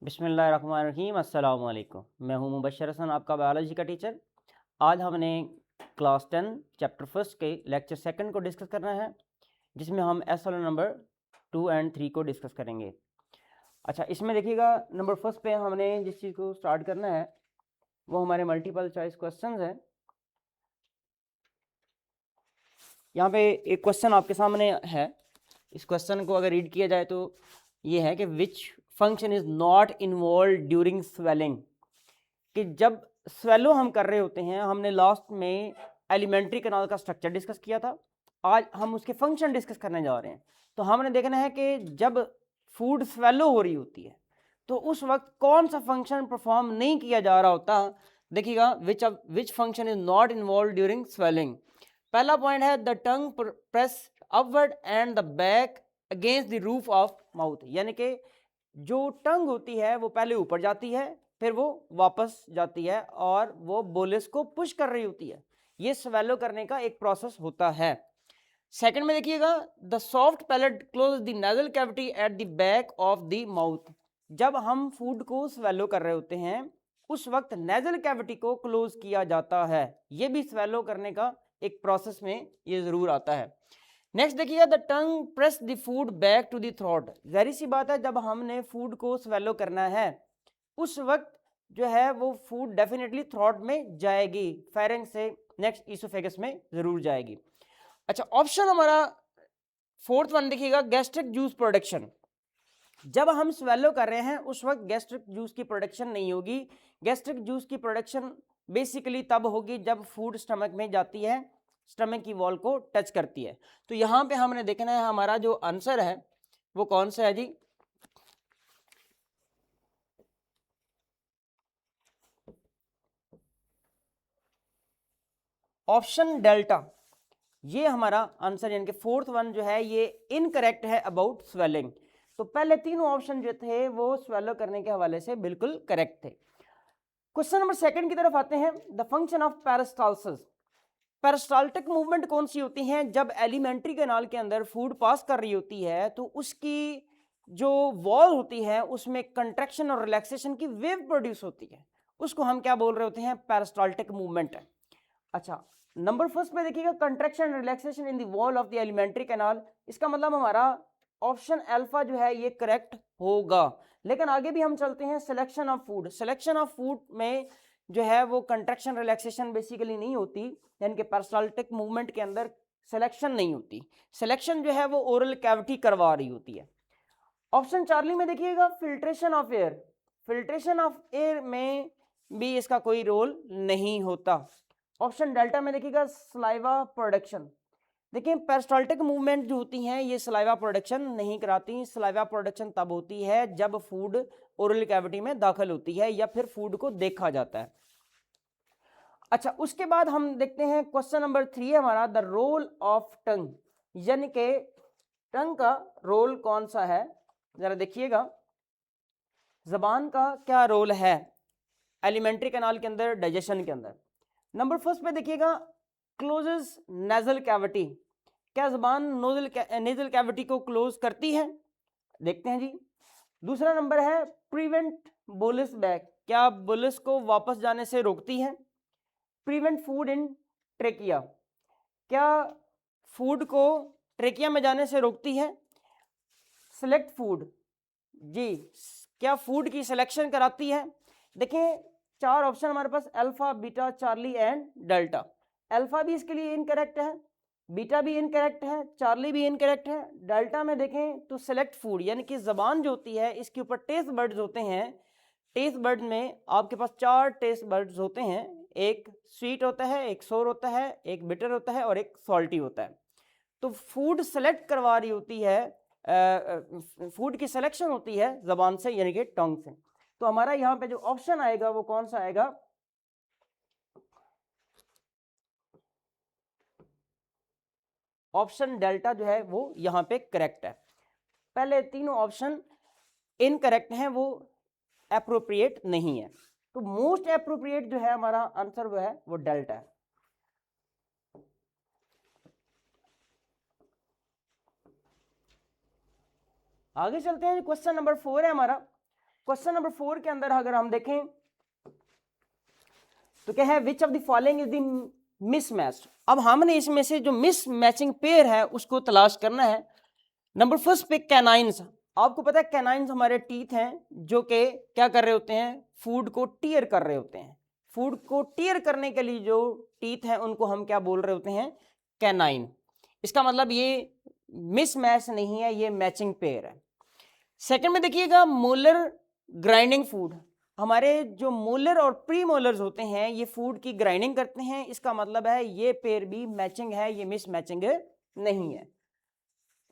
बिस्मिल्लाहिर्रहमानिर्रहीम अस्सलाम वालेकुम। मैं हूं मुबशर हसन, आपका बायोलॉजी का टीचर। आज हमने क्लास 10 चैप्टर फर्स्ट के लेक्चर सेकंड को डिस्कस करना है, जिसमें हम एस वाला नंबर 2 एंड 3 को डिस्कस करेंगे। अच्छा, इसमें देखिएगा नंबर फर्स्ट पे हमने जिस चीज़ को स्टार्ट करना है वो हमारे मल्टीपल चॉइस क्वेश्चन हैं। यहाँ पे एक क्वेश्चन आपके सामने है। इस क्वेश्चन को अगर रीड किया जाए तो ये है कि which function is not involve during swelling. कि जब स्वेलो हम कर रहे होते हैं, हमने लास्ट में एलिमेंट्री कैनाल का स्ट्रक्चर डिस्कस किया था, आज हम उसके फंक्शन डिस्कस करने जा रहे हैं। तो हमने देखना है कि जब फूड स्वेलो हो रही होती है तो उस वक्त कौन सा फंक्शन परफॉर्म नहीं किया जा रहा होता। देखिएगा which function is not involve during swelling. पहला पॉइंट है the tongue press upward and the back against the roof of mouth, यानी कि जो टंग होती है वो पहले ऊपर जाती है, फिर वो वापस जाती है और वो बोलिस को पुश कर रही होती है। ये स्वेलो करने का एक प्रोसेस होता है। सेकंड में देखिएगा the soft palate close the nasal cavity at the back of the mouth. जब हम फूड को स्वेलो कर रहे होते हैं उस वक्त नेजल कैविटी को क्लोज किया जाता है। ये भी स्वेलो करने का एक प्रोसेस में ये जरूर आता है। नेक्स्ट देखिएगा the tongue press the food back to the throat. जहरी सी बात है, जब हमने फूड को स्वेलो करना है उस वक्त जो है वो फूड डेफिनेटली थ्रोट में जाएगी, फेरेंक्स से नेक्स्ट ईसोफेगस में जरूर जाएगी। अच्छा, ऑप्शन हमारा फोर्थ वन देखिएगा गैस्ट्रिक जूस प्रोडक्शन। जब हम स्वेलो कर रहे हैं उस वक्त गैस्ट्रिक जूस की प्रोडक्शन नहीं होगी। गैस्ट्रिक जूस की प्रोडक्शन बेसिकली तब होगी जब फूड स्टमक में जाती है, स्टमक की वॉल को टच करती है। तो यहां पे हमने देखना है हमारा जो आंसर है वो कौन सा है जी। ऑप्शन डेल्टा, ये हमारा आंसर, यानी कि फोर्थ वन जो है ये इनकरेक्ट है अबाउट स्वेलिंग। तो पहले तीनों ऑप्शन जो थे वो स्वेलो करने के हवाले से बिल्कुल करेक्ट थे। क्वेश्चन नंबर सेकंड की तरफ आते हैं। The function of peristalsis. Peristaltic movement कौन सी होती है? जब एलिमेंट्री कैनाल के अंदर फूड पास कर रही होती है तो उसकी जो वॉल होती है उसमें कंट्रैक्शन और रिलैक्सेशन की वेव प्रोड्यूस होती है, उसको हम क्या बोल रहे होते हैं? पेरिस्टाल्टिक मूवमेंट है। अच्छा, नंबर फर्स्ट में देखिएगा contraction relaxation in the wall of the alimentary canal. इसका मतलब हमारा ऑप्शन अल्फा जो है ये करेक्ट होगा। लेकिन आगे भी हम चलते हैं। Selection of food, selection of food में जो है वो कंट्रैक्शन रिलैक्सेशन बेसिकली नहीं होती, यानी कि पेरिस्टाल्टिक मूवमेंट के अंदर सिलेक्शन नहीं होती। सिलेक्शन जो है वो ओरल कैविटी करवा रही होती है। ऑप्शन चार्ली में देखिएगा filtration of air, filtration of air में भी इसका कोई रोल नहीं होता। ऑप्शन डेल्टा में देखिएगा सलाइवा प्रोडक्शन। देखिए पेरिस्टाल्टिक मूवमेंट जो होती हैं ये सलाइवा प्रोडक्शन नहीं कराती। सलाइवा प्रोडक्शन तब होती है जब फूड ओरल कैविटी में दाखिल होती है या फिर फूड को देखा जाता है। अच्छा, उसके बाद हम देखते हैं क्वेश्चन नंबर 3 है हमारा द रोल ऑफ टंग, यानी कि टंग का रोल कौन सा है। जरा देखिएगा जबान का क्या रोल है एलिमेंट्री कैनाल के अंदर, डाइजेशन के अंदर। नंबर फर्स्ट पे देखिएगा क्लोजेस नेजल कैविटी। क्या जबान नेजल कैविटी को क्लोज करती है? देखते हैं जी। दूसरा नंबर है प्रिवेंट बोलिस बैक, क्या बोलिस को वापस जाने से रोकती है? प्रिवेंट फूड इन ट्रेकिया, क्या फूड को ट्रेकिया में जाने से रोकती है? सिलेक्ट फूड, जी क्या फूड की सिलेक्शन कराती है? देखें चार ऑप्शन हमारे पास alpha beta Charlie and delta. Alpha भी इसके लिए इनकरेक्ट है, बीटा भी इनकरेक्ट है, चार्ली भी इनकरेक्ट है। डेल्टा में देखें तो सिलेक्ट फूड, यानी कि जबान जो होती है इसके ऊपर टेस्ट बर्ड्स होते हैं। टेस्ट बर्ड में आपके पास चार टेस्ट बर्ड्स होते हैं, एक स्वीट होता है, एक सोर होता है, एक बिटर होता है और एक सॉल्टी होता है। तो फूड सेलेक्ट करवा रही होती है, फूड की सिलेक्शन होती है जबान से, यानी कि टंग से। तो हमारा यहाँ पे जो ऑप्शन आएगा वो कौन सा आएगा? ऑप्शन डेल्टा जो है वो यहाँ पे करेक्ट है। पहले तीनों ऑप्शन इनकरेक्ट हैं, वो एप्रोप्रिएट नहीं है। तो मोस्ट एप्रोप्रिएट जो है हमारा आंसर वो है वो डेल्टा है। आगे चलते हैं। क्वेश्चन नंबर 4 है हमारा क्वेश्चन नंबर 4 के अंदर अगर हम देखें तो क्या है, which of the following is the mismatch. अब हमने इसमें से जो मिस मैचिंग पेयर है उसको तलाश करना है। नंबर फर्स्ट पे कैनाइन्स। आपको पता है कैनाइन्स हमारे टीथ हैं जो कि क्या कर रहे होते हैं, फूड को टीयर कर रहे होते हैं। फूड को टीयर करने के लिए जो टीथ हैं उनको हम क्या बोल रहे होते हैं, कैनाइन। इसका मतलब ये मिसमैच नहीं है, ये मैचिंग पेयर है। सेकंड में देखिएगा मोलर ग्राइंडिंग फूड। हमारे जो मोलर और प्री मोलर्स होते हैं ये फूड की ग्राइंडिंग करते हैं। इसका मतलब है ये पेयर भी मैचिंग है, ये मिस मैचिंग नहीं है।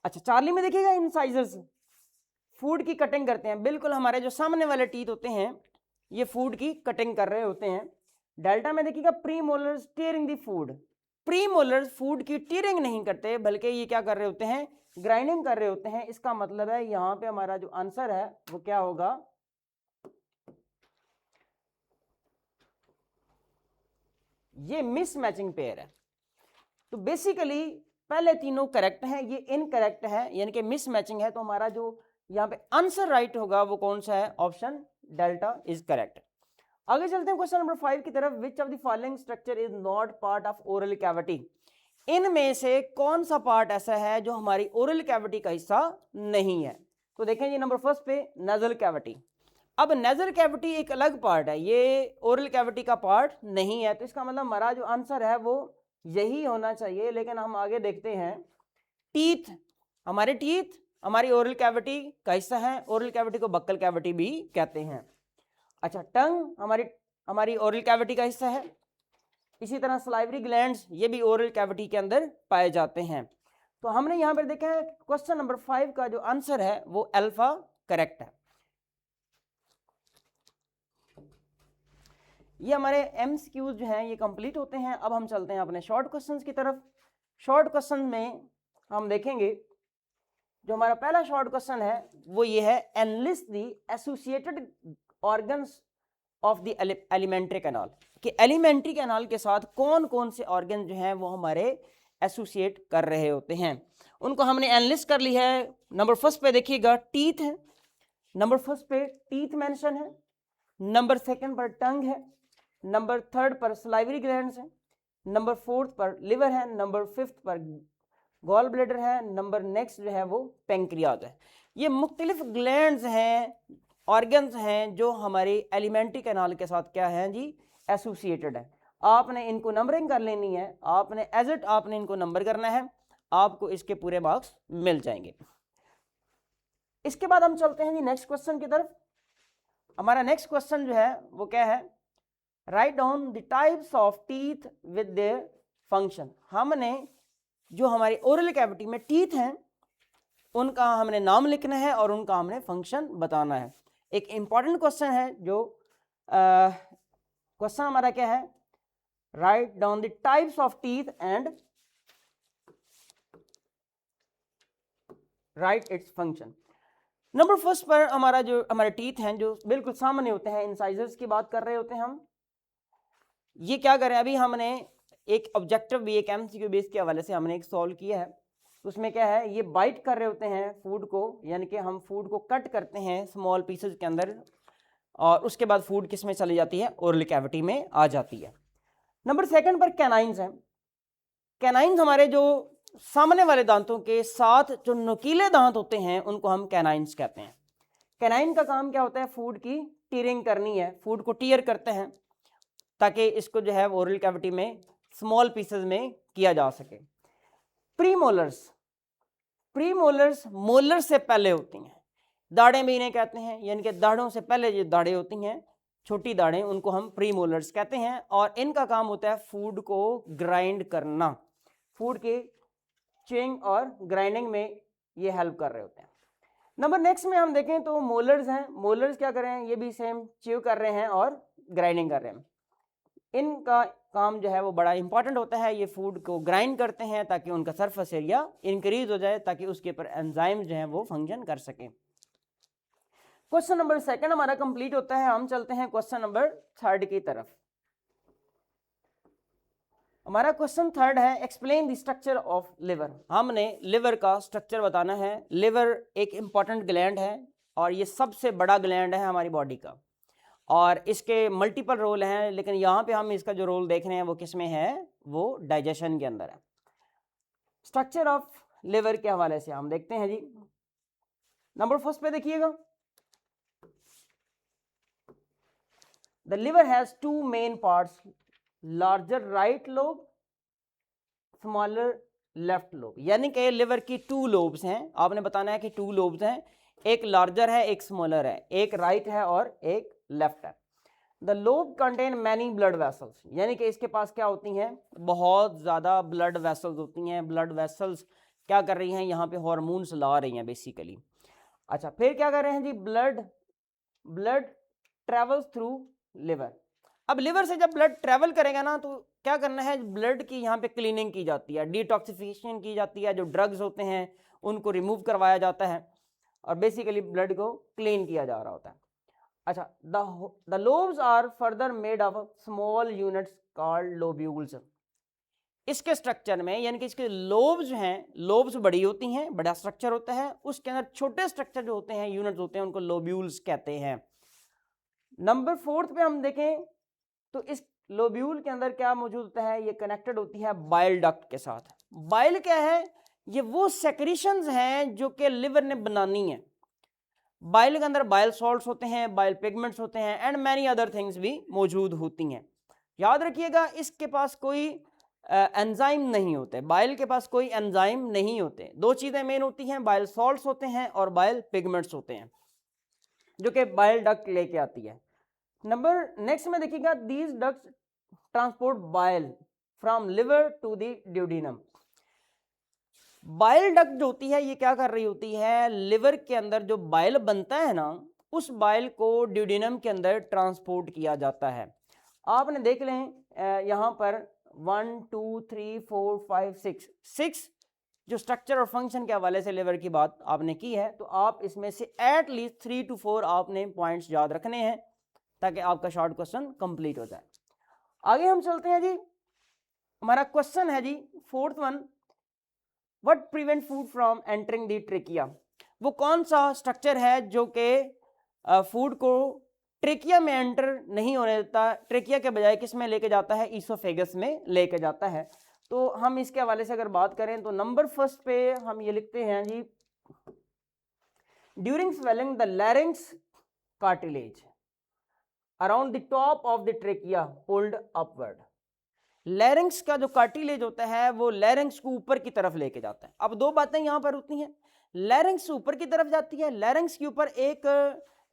अच्छा, चार्ली में देखिएगा इंसाइजर्स फूड की कटिंग करते हैं। बिल्कुल हमारे जो सामने वाले टीथ होते हैं ये फूड की कटिंग कर रहे होते हैं। डेल्टा में देखिएगा pre molars tearing the food. Pre molars food की टीयरिंग नहीं करते बल्कि ये क्या कर रहे होते हैं, ग्राइंडिंग कर रहे होते हैं। इसका मतलब है यहाँ पे हमारा जो आंसर है वो क्या होगा, ये मिसमैचिंग पेयर है। तो बेसिकली पहले तीनों करेक्ट हैं, ये इनकरेक्ट है यानी कि मिसमैचिंग है। तो हमारा जो यहाँ पे आंसर राइट होगा वो कौन सा है, ऑप्शन डेल्टा इज करेक्ट। आगे चलते हैं क्वेश्चन नंबर 5 की तरफ। Which of the following structure is not part of oral cavity. इनमें से कौन सा पार्ट ऐसा है जो हमारी ओरल कैविटी का हिस्सा नहीं है। तो देखें जी नंबर फर्स्ट पे नेजल कैविटी। अब नेजल कैविटी एक अलग पार्ट है, ये ओरल कैविटी का पार्ट नहीं है। तो इसका मतलब हमारा जो आंसर है वो यही होना चाहिए। लेकिन हम आगे देखते हैं, टीथ, हमारे टीथ हमारी ओरल कैविटी का हिस्सा है। ओरल कैविटी को बक्कल कैविटी भी कहते हैं। अच्छा, टंग हमारी ओरल कैविटी का हिस्सा है। इसी तरह सलाइवरी ग्लैंड्स ये भी ओरल कैविटी के अंदर पाए जाते हैं। तो हमने यहाँ पर देखा है क्वेश्चन नंबर 5 का जो आंसर है वो अल्फा करेक्ट है। ये हमारे एमसीक्यूज जो हैं ये कंप्लीट होते हैं। अब हम चलते हैं अपने शॉर्ट क्वेश्चंस की तरफ। शॉर्ट क्वेश्चन में हम देखेंगे, जो हमारा पहला शॉर्ट क्वेश्चन है वो ये है, analyst the associated organs of the alimentary canal. कि एलिमेंट्री कैनाल के साथ कौन कौन से ऑर्गन जो हैं वो हमारे एसोसिएट कर रहे होते हैं, उनको हमने एनलिस्ट कर ली है। नंबर फर्स्ट पे देखिएगा टीथ है, नंबर फर्स्ट पे टीथ मेंशन है, नंबर सेकंड पर टंग है, नंबर थर्ड पर सलाइवरी ग्लैंड्स है, नंबर फोर्थ पर लिवर है, नंबर फिफ्थ पर गॉल ब्लैडर है, नंबर नेक्स्ट जो है वो पेंक्रियाज है। ये मुख्तलिफ ग्लैंड्स हैं, ऑर्गन्स हैं जो हमारे एलिमेंट्री कैनाल के साथ क्या है जी, एसोसिएटेड है। आपने इनको नंबरिंग कर लेनी है, आपने एज इट आपने इनको नंबर करना है, आपको इसके पूरे मार्क्स मिल जाएंगे। इसके बाद हम चलते हैं जी नेक्स्ट क्वेश्चन की तरफ। हमारा नेक्स्ट क्वेश्चन जो है वो क्या है, write down the types of teeth with their function. हमने जो हमारी ओरल कैविटी में टीथ हैं उनका हमने नाम लिखना है और उनका हमने फंक्शन बताना है। एक इंपॉर्टेंट क्वेश्चन है जो क्वेश्चन हमारा क्या है, write down the types of teeth and right its function. Number first पर हमारा जो हमारे टीथ हैं जो बिल्कुल सामने होते हैं, इंसाइजर्स की बात कर रहे होते हैं हम। ये क्या करें, अभी हमने एक ऑब्जेक्टिव भी एक एमसीक्यू बेस के हवाले से हमने एक सॉल्व किया है। उसमें क्या है, ये बाइट कर रहे होते हैं फूड को, यानी कि हम फूड को कट करते हैं स्मॉल पीसेज के अंदर और उसके बाद फूड किस में चली जाती है, ओरल कैविटी में आ जाती है। नंबर सेकंड पर कैनाइन्स हैं। कैनाइन्स हमारे जो सामने वाले दांतों के साथ जो नुकीले दांत होते हैं उनको हम कैनाइन्स कहते हैं। कैनाइन का काम क्या होता है, फूड की टीयरिंग करनी है, फूड को टीयर करते हैं ताकि इसको जो है ओरल कैविटी में स्मॉल पीसेज में किया जा सके। प्रीमोलर्स, प्रीमोलर्स मोलर से पहले होती हैं, दाढ़ें भी इन्हें कहते हैं, यानी कि दाढ़ों से पहले जो दाढ़ें होती हैं छोटी दाढ़ें उनको हम प्रीमोलर्स कहते हैं। और इनका काम होता है फूड को ग्राइंड करना, फूड के च्यूइंग और ग्राइंडिंग में ये हेल्प कर रहे होते हैं। नंबर नेक्स्ट में हम देखें तो मोलर्स हैं। मोलर्स क्या कर रहे हैं, ये भी सेम च्यू कर रहे हैं और ग्राइंडिंग कर रहे हैं। इनका काम जो है वो बड़ा इंपॉर्टेंट होता है, ये फूड को ग्राइंड करते हैं ताकि उनका सरफेस एरिया इंक्रीज हो जाए, ताकि उसके ऊपर एंजाइम जो है वो फंक्शन कर सके। क्वेश्चन नंबर सेकंड हमारा कंप्लीट होता है। हम चलते हैं क्वेश्चन नंबर थर्ड की तरफ। हमारा क्वेश्चन थर्ड है, explain the structure of liver. हमने लिवर का स्ट्रक्चर बताना है। लिवर एक इंपॉर्टेंट ग्लैंड है और ये सबसे बड़ा ग्लैंड है हमारी बॉडी का, और इसके मल्टीपल रोल हैं, लेकिन यहाँ पे हम इसका जो रोल देख रहे हैं वो किस में है, वो डाइजेशन के अंदर है। स्ट्रक्चर ऑफ लिवर के हवाले से हम देखते हैं जी। नंबर फर्स्ट पे देखिएगा, the liver has two main parts, larger right lobe, smaller left lobe. यानी कि लिवर की टू लोब्स हैं, आपने बताना है कि टू लोब्स हैं, एक लार्जर है एक स्मॉलर है, एक राइट है और एक लेफ्ट है। The lobe contain many blood vessels, यानी कि इसके पास क्या होती हैं, बहुत ज़्यादा ब्लड वेसल्स होती हैं। ब्लड वेसल्स क्या कर रही हैं, यहाँ पे हार्मोन्स ला रही हैं बेसिकली। अच्छा, फिर क्या कर रहे हैं जी, ब्लड ट्रेवल्स थ्रू लिवर। अब लिवर से जब ब्लड ट्रेवल करेगा ना, तो क्या करना है, ब्लड की यहाँ पे क्लीनिंग की जाती है, डिटॉक्सिफिकेशन की जाती है, जो ड्रग्स होते हैं उनको रिमूव करवाया जाता है और बेसिकली ब्लड को क्लीन किया जा रहा होता है। अच्छा, the lobes are further made of small units called lobules. इसके स्ट्रक्चर में, यानी कि इसके लोब्स हैं, लोब्स बड़ी होती हैं, बड़ा स्ट्रक्चर होता है, उसके अंदर छोटे स्ट्रक्चर जो होते हैं, यूनिट्स होते हैं, उनको लोब्यूल्स कहते हैं। नंबर फोर्थ पे हम देखें तो इस लोब्यूल के अंदर क्या मौजूद होता है, ये कनेक्टेड होती है बाइल डक्ट के साथ। बाइल क्या है, ये वो सेक्रीशंस हैं जो कि लिवर ने बनानी है। बाइल के अंदर बाइल सॉल्ट्स होते हैं, बाइल पिगमेंट्स होते हैं एंड मैनी अदर थिंग्स भी मौजूद होती हैं। याद रखिएगा, इसके पास कोई एंजाइम नहीं होते, बाइल के पास कोई एंजाइम नहीं होते। दो चीज़ें मेन होती हैं, बाइल सॉल्ट्स होते हैं और बाइल पिगमेंट्स होते हैं, जो कि बाइल डक्ट लेके आती है। नंबर नेक्स्ट में देखिएगा, these ducts transport bile from liver to the duodenum. Bile duct जो होती है, ये क्या कर रही होती है, लिवर के अंदर जो बाइल बनता है ना, उस बाइल को ड्यूडेनम के अंदर ट्रांसपोर्ट किया जाता है। आपने देख लें यहाँ पर 1 2 3 4 5 6 जो स्ट्रक्चर और फंक्शन के हवाले से लिवर की बात आपने की है, तो आप इसमें से एट लीस्ट 3 to 4 आपने पॉइंट्स याद रखने हैं ताकि आपका शॉर्ट क्वेश्चन कंप्लीट हो जाए। आगे हम चलते हैं जी, हमारा क्वेश्चन है जी fourth one, what prevent food from entering the trachea. वो कौन सा स्ट्रक्चर है जो कि फूड को ट्रेकिया में एंटर नहीं होने देता, ट्रेकिया के बजाय किस में लेके जाता है, ईसोफेगस में लेके जाता है। तो हम इसके हवाले से अगर बात करें तो नंबर फर्स्ट पे हम ये लिखते हैं जी, during swallowing the larynx cartilage around the top of the trachea pulled upward. Larynx का जो कार्टिलेज होता है वो लैरिंक्स को ऊपर की तरफ लेके जाता है। अब दो बातें यहाँ पर होती हैं, लैरिंक्स ऊपर की तरफ जाती है, लैरिंक्स के ऊपर एक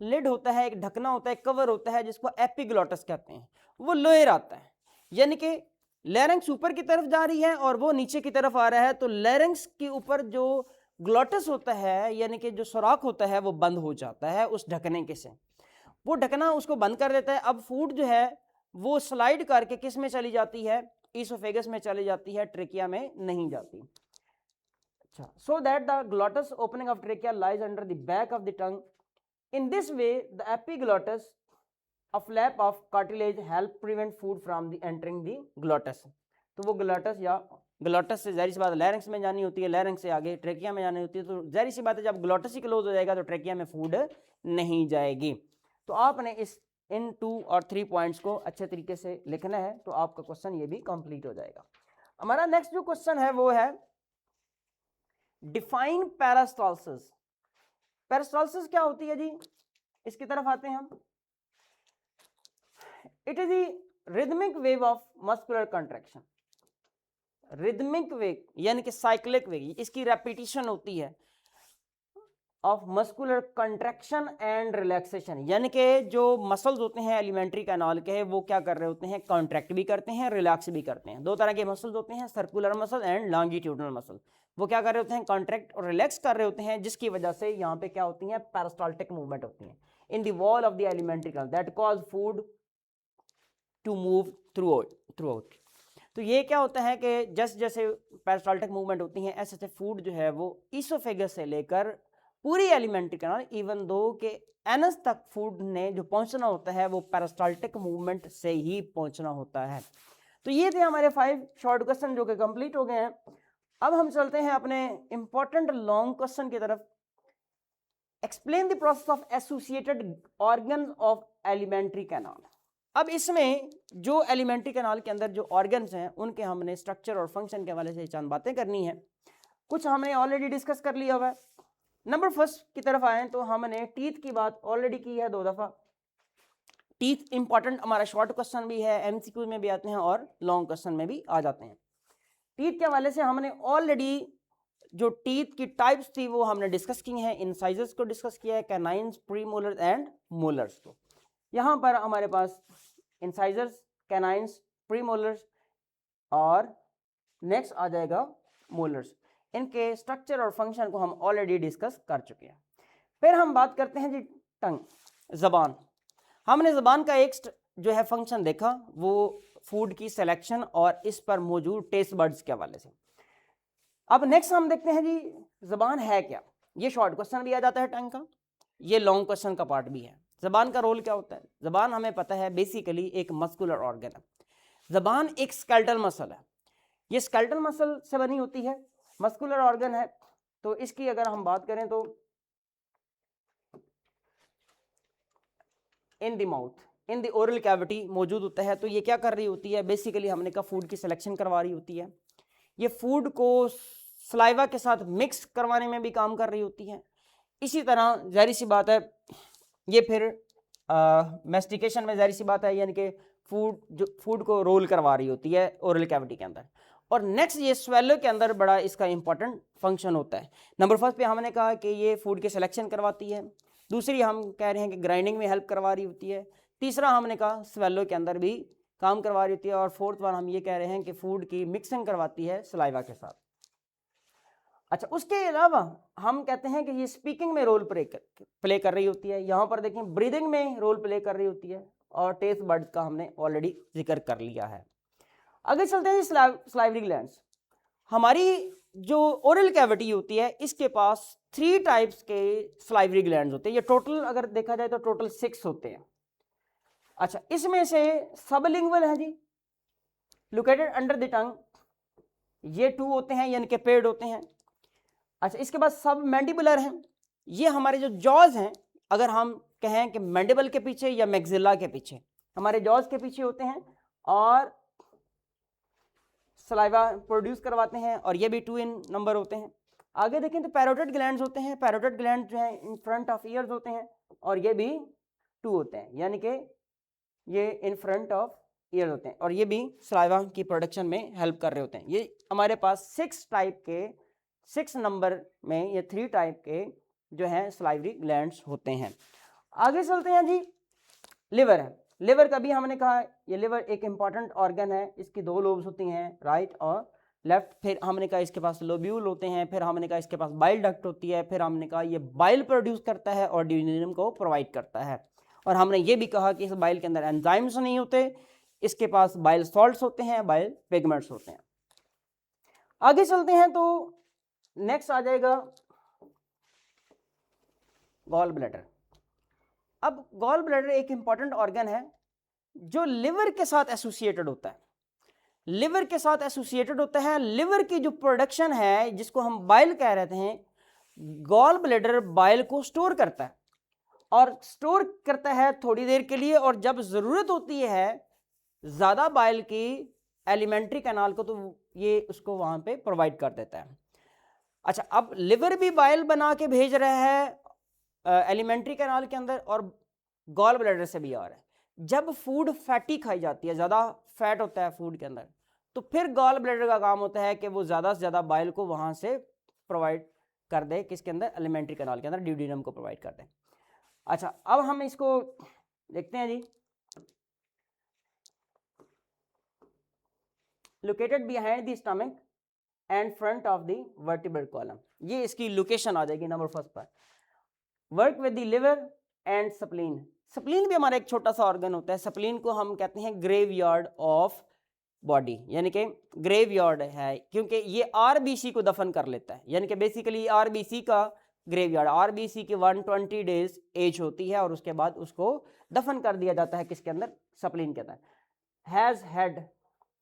लिड होता है, एक ढकना होता है, कवर होता है जिसको एपिग्लॉटस कहते हैं, वो लोअर आता है। यानी कि लैरिंक्स ऊपर की तरफ जा रही है और वो नीचे की तरफ आ रहा है, तो लैरिंक्स के ऊपर जो ग्लॉटस होता है, यानी कि जो सुराख होता है, वो बंद हो जाता है उस ढकने के से, वो ढकना उसको बंद कर देता है। अब फूड जो है वो स्लाइड करके किस में चली जाती है, ईसोफेगस में चली जाती है, ट्रेकिया में नहीं जाती। अच्छा, so that the glottis opening of trachea lies under the back of the tongue. In this way the epiglottis a flap of cartilage help prevent food from the entering the glottis. तो वो ग्लॉटस या ग्लॉटस से जाहिर सी बात larynx में जानी होती है, लैरिंक्स से आगे ट्रेकिया में जानी होती है, तो जाहिर सी बात है जब ग्लॉटस ही क्लोज हो जाएगा तो ट्रेकिया में फूड नहीं जाएगी। तो आपने इस इन 2 और 3 पॉइंट्स को अच्छे तरीके से लिखना है, तो आपका क्वेश्चन ये भी कंप्लीट हो जाएगा। हमारा नेक्स्ट जो क्वेश्चन है वो है डिफाइन पेरिस्टाल्सिस। पेरिस्टाल्सिस क्या होती है जी, इसकी तरफ आते हैं हम। It is the rhythmic wave of muscular contraction. Rhythmic wave यानी कि साइक्लिक वेव, इसकी रेपिटेशन होती है of muscular contraction and relaxation, यानी कि जो मसल्स होते हैं एलिमेंट्री कैनाल के, वो क्या कर रहे होते हैं, कॉन्ट्रैक्ट भी करते हैं, रिलैक्स भी करते हैं। दो तरह के मसल्स होते हैं, circular muscle and longitudinal muscle. वो क्या कर रहे होते हैं, कॉन्ट्रैक्ट और रिलैक्स कर रहे होते हैं, जिसकी वजह से यहाँ पे क्या होती है, पेरिस्टाल्टिक मूवमेंट होती है in the wall of the alimentary canal that cause food to move throughout. तो ये क्या होता है कि जैसे जैसे पेरिस्टाल्टिक मूवमेंट होती है, ऐसे ऐसे फूड जो है वो ईसोफेगस से लेकर पूरी एलिमेंट्री कैनाल, इवन दो के एनस तक फूड ने जो पहुंचना होता है वो पेरिस्टाल्टिक मूवमेंट से ही पहुंचना होता है। तो ये थे हमारे 5 शॉर्ट क्वेश्चन जो कि कंप्लीट हो गए हैं। अब हम चलते हैं अपने इंपॉर्टेंट लॉन्ग क्वेश्चन की तरफ। Explain the process of associated organ of alimentary canal. अब इसमें जो एलिमेंट्री कैनाल के अंदर जो ऑर्गन्स हैं उनके हमने स्ट्रक्चर और फंक्शन के हवाले से चंद बातें करनी है। कुछ हमने ऑलरेडी डिस्कस कर लिया हुआ है। नंबर फर्स्ट की तरफ आए तो हमने टीथ की बात ऑलरेडी की है 2 दफा। टीथ इंपॉर्टेंट हमारा शॉर्ट क्वेश्चन भी है, एमसीक्यू में भी आते हैं और लॉन्ग क्वेश्चन में भी आ जाते हैं। टीथ के हवाले से हमने ऑलरेडी जो टीथ की टाइप्स थी वो हमने डिस्कस की हैं। इंसाइजर्स को डिस्कस किया है, कैनाइन्स, प्रीमोलर एंड मोलर्स को। यहाँ पर हमारे पास इंसाइजर्स, कैनाइन्स, प्रीमोलर्स और नेक्स्ट आ जाएगा मोलर्स। इनके स्ट्रक्चर और फंक्शन को हम ऑलरेडी डिस्कस कर चुके हैं। फिर हम बात करते हैं जी टंग, जबान। हमने जबान का एक जो है फंक्शन देखा, वो फूड की सिलेक्शन और इस पर मौजूद टेस्ट बर्ड्स के हवाले से। अब नेक्स्ट हम देखते हैं जी जबान है क्या। ये शॉर्ट क्वेश्चन भी आ जाता है टंग का, ये लॉन्ग क्वेश्चन का पार्ट भी है। जबान का रोल क्या होता है? जबान हमें पता है बेसिकली एक मस्कुलर ऑर्गन है। जबान एक स्केलेटल मसल है, ये स्केलेटल मसल से बनी होती है, मस्कुलर ऑर्गन है। तो इसकी अगर हम बात करें तो in the mouth, in the oral cavity मौजूद होता है। तो ये क्या कर रही होती है? बेसिकली हमने कहा फूड की सिलेक्शन करवा रही होती है। ये फूड को सलाइवा के साथ मिक्स करवाने में भी काम कर रही होती है। इसी तरह जाहिर सी बात है ये फिर मैस्टिकेशन में जाहिर सी बात है, यानी कि फूड को रोल करवा रही होती है ओरल कैविटी के अंदर। और नेक्स्ट ये स्वेलो के अंदर बड़ा इसका इंपॉर्टेंट फंक्शन होता है। नंबर फर्स्ट पे हमने कहा कि ये फूड की सिलेक्शन करवाती है। दूसरी हम कह रहे हैं कि ग्राइंडिंग में हेल्प करवा रही होती है। तीसरा हमने कहा स्वेलो के अंदर भी काम करवा रही होती है। और फोर्थ वन हम ये कह रहे हैं कि फूड की मिक्सिंग करवाती है सलाइवा के साथ। अच्छा, उसके अलावा हम कहते हैं कि ये स्पीकिंग में रोल प्ले कर रही होती है। यहाँ पर देखें ब्रीदिंग में रोल प्ले कर रही होती है। और टेस्ट बर्ड्स का हमने ऑलरेडी जिक्र कर लिया है। आगे चलते हैं सलाइवरी ग्लैंड्स। हमारी जो ओरल कैविटी होती है इसके पास 3 टाइप्स के सलाइवरी ग्लैंड्स होते हैं। ये टोटल अगर देखा जाए तो टोटल 6 होते हैं। अच्छा, इसमें से सबलिंगुअल है जी, लोकेटेड अंडर द टंग, ये 2 होते हैं, यानी कि पेड होते हैं। अच्छा, इसके बाद सब मैंडिबुलर हैं, ये हमारे जो जॉज हैं, अगर हम कहें कि मैंडिबल के पीछे या मैक्सिला के पीछे, हमारे जॉज के पीछे होते हैं और सलाइवा प्रोड्यूस करवाते हैं, और ये भी 2 इन नंबर होते हैं। आगे देखें तो पैरोटिड ग्लैंड्स होते हैं। पैरोटिड ग्लैंड जो है इन फ्रंट ऑफ ईयर्स होते हैं, और ये भी 2 होते हैं, यानी कि ये इन फ्रंट ऑफ ईयर होते हैं, और ये भी सलाइवा की प्रोडक्शन में हेल्प कर रहे होते हैं। ये हमारे पास 6 टाइप के, 6 नंबर में ये 3 टाइप के जो हैं सलाइवरी ग्लैंड्स होते हैं। आगे चलते हैं जी, लिवर है। लिवर का भी हमने कहा ये लिवर एक इंपॉर्टेंट ऑर्गन है। इसकी 2 लोब्स होती हैं, राइट और लेफ्ट। फिर हमने कहा इसके पास लोब्यूल होते हैं। फिर हमने कहा इसके पास बाइल डक्ट होती है। फिर हमने कहा ये बाइल प्रोड्यूस करता है और ड्यूडेनम को प्रोवाइड करता है। और हमने ये भी कहा कि इस बाइल के अंदर एंजाइम्स नहीं होते, इसके पास बाइल सॉल्ट्स होते हैं, बाइल पिगमेंट्स होते हैं। आगे चलते हैं तो नेक्स्ट आ जाएगा गॉल ब्लैडर। अब गॉल ब्लैडर एक इंपॉर्टेंट ऑर्गन है जो लिवर के साथ एसोसिएटेड होता है। लिवर के साथ एसोसिएटेड होता है। लिवर की जो प्रोडक्शन है जिसको हम बाइल कह रहे हैं, गॉल ब्लैडर बाइल को स्टोर करता है, और स्टोर करता है थोड़ी देर के लिए, और जब जरूरत होती है ज्यादा बाइल की एलिमेंट्री कैनाल को, तो ये उसको वहां पे प्रोवाइड कर देता है। अच्छा, अब लिवर भी बाइल बना के भेज रहा है एलिमेंट्री कैनाल के अंदर, और गॉल ब्लैडर से भी आ रहा है। जब फूड फैटी खाई जाती है, ज़्यादा फैट होता है फूड के अंदर, तो फिर गॉल ब्लैडर का काम होता है कि वो ज़्यादा से ज़्यादा बाइल को वहाँ से प्रोवाइड कर दे, किसके अंदर? एलिमेंट्री कैनाल के अंदर, ड्यूडेनम को प्रोवाइड कर दे। अच्छा, अब हम इसको देखते हैं जी, located behind the stomach and front of the vertebral column, ये इसकी लोकेशन आ जाएगी नंबर फर्स्ट पर। Work with the liver and spleen. Spleen भी हमारा एक छोटा सा ऑर्गन होता है। स्प्लीन को हम कहते हैं ग्रेवयार्ड ऑफ बॉडी, यानी कि ग्रेवयार्ड है क्योंकि ये आरबीसी को दफन कर लेता है, यानी कि बेसिकली आरबीसी का ग्रेवयार्ड। आरबीसी की 120 डेज एज होती है और उसके बाद उसको दफन कर दिया जाता है किसके अंदर? स्प्लीन के अंदर। हैज हेड,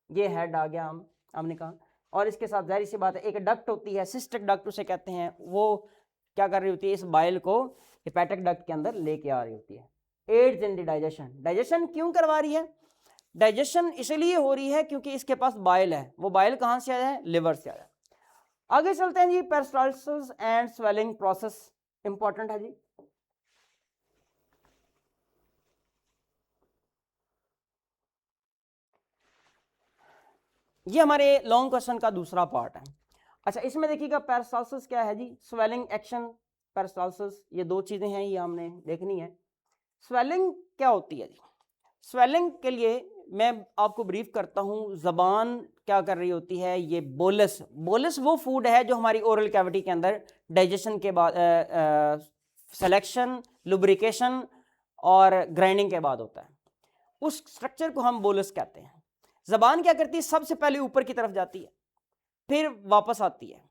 ये हेड आ गया हमने कहा, और इसके साथ जाहिर सी बात है एक डक्ट होती है, सिस्टिक डक्ट उसे कहते हैं, वो क्या कर रही होती है, इस बाइल को हेपेटिक डक्ट के अंदर लेके आ रही होती है। Aids in the digestion, digestion क्यों करवा रही है, डाइजेशन इसलिए हो रही है क्योंकि इसके पास बाइल है, वो बाइल कहाँ से आया है, लिवर से आया है। आगे चलते हैं जी, peristalsis and swallowing process important है जी। ये हमारे लॉन्ग क्वेश्चन का दूसरा पार्ट है। अच्छा, इसमें देखिएगा पेरिस्टाल्सिस क्या है जी, स्वेलिंग एक्शन पेरिस्टाल्सिस, ये दो चीजें हैं, ये हमने देखनी है। स्वेलिंग क्या होती है जी, स्वेलिंग के लिए मैं आपको ब्रीफ करता हूँ। जबान क्या कर रही होती है, ये बोलस, बोलस वो फूड है जो हमारी ओरल कैविटी के अंदर डाइजेशन के बाद सिलेक्शन, लुब्रिकेशन और ग्राइंडिंग के बाद होता है, उस स्ट्रक्चर को हम बोलस कहते हैं। जबान क्या करती है, सबसे पहले ऊपर की तरफ जाती है, फिर वापस आती है,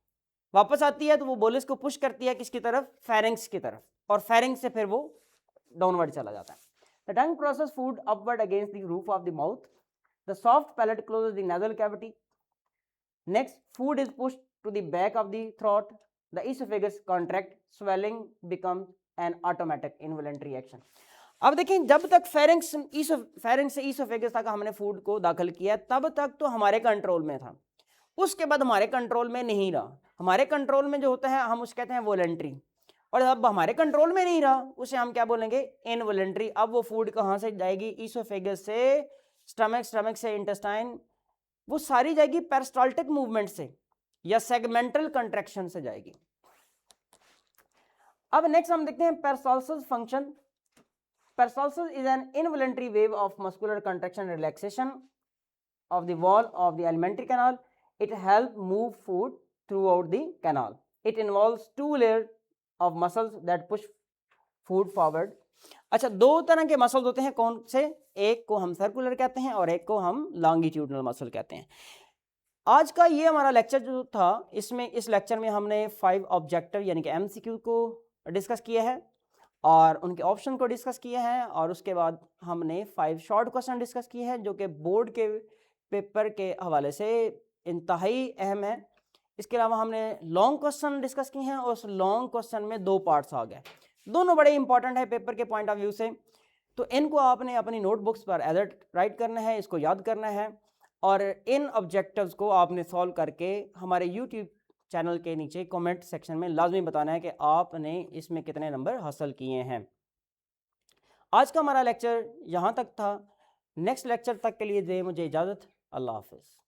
वापस आती है तो वो बोलस को पुश करती है किसकी तरफ, फेरिंक्स की तरफ, और फेरिंक्स से फिर वो डाउनवर्ड चला जाता है। The tongue processes food upward against the roof of the mouth. The soft palate closes the nasal cavity. Next, food is pushed to the back of the throat. The esophagus contracts. Swelling becomes an automatic involuntary action. अब देखिए, जब तक pharynx से oesophagus तक हमने food को दाखिल किया तब तक तो हमारे कंट्रोल में था, उसके बाद हमारे कंट्रोल में नहीं रहा। हमारे कंट्रोल में जो होता है हम उसको कहते हैं वॉलंटरी, और अब हमारे कंट्रोल में नहीं रहा उसे हम क्या बोलेंगे, इनवॉलंटरी। अब वो फूड कहाँ से जाएगी, ईसोफेगस से स्टमक, स्टमक से इंटेस्टाइन, वो सारी जाएगी पेरिस्टाल्टिक मूवमेंट से या सेगमेंटल कंट्रैक्शन से जाएगी। अब नेक्स्ट हम देखते हैं peristalsis function. Peristalsis is an involuntary wave of muscular contraction relaxation of the wall of the alimentary canal. It helps move food throughout the canal. It involves two layers of muscles that push food forward. अच्छा, दो तरह के muscles होते हैं, कौन से, एक को हम सर्कुलर कहते हैं और एक को हम लॉन्गिट्यूडनल मसल कहते हैं। आज का ये हमारा लेक्चर जो था, इसमें इस लेक्चर में हमने 5 ऑब्जेक्टिव यानी कि MCQ को डिस्कस किया है और उनके ऑप्शन को डिस्कस किया है, और उसके बाद हमने 5 शॉर्ट क्वेश्चन डिस्कस किए हैं जो कि बोर्ड के पेपर के हवाले से इंतहाई अहम है। इसके अलावा हमने लॉन्ग क्वेश्चन डिस्कस किए हैं और उस लॉन्ग क्वेश्चन में 2 पार्ट्स आ गए, दोनों बड़े इंपॉर्टेंट है पेपर के पॉइंट ऑफ व्यू से। तो इनको आपने अपनी नोटबुक्स पर एज राइट करना है, इसको याद करना है, और इन ऑब्जेक्टिव्स को आपने सॉल्व करके हमारे यूट्यूब चैनल के नीचे कमेंट सेक्शन में लाजमी बताना है कि आपने इसमें कितने नंबर हासिल किए हैं। आज का हमारा लेक्चर यहाँ तक था। नेक्स्ट लेक्चर तक के लिए दे मुझे इजाज़त। अल्लाह हाफिज़।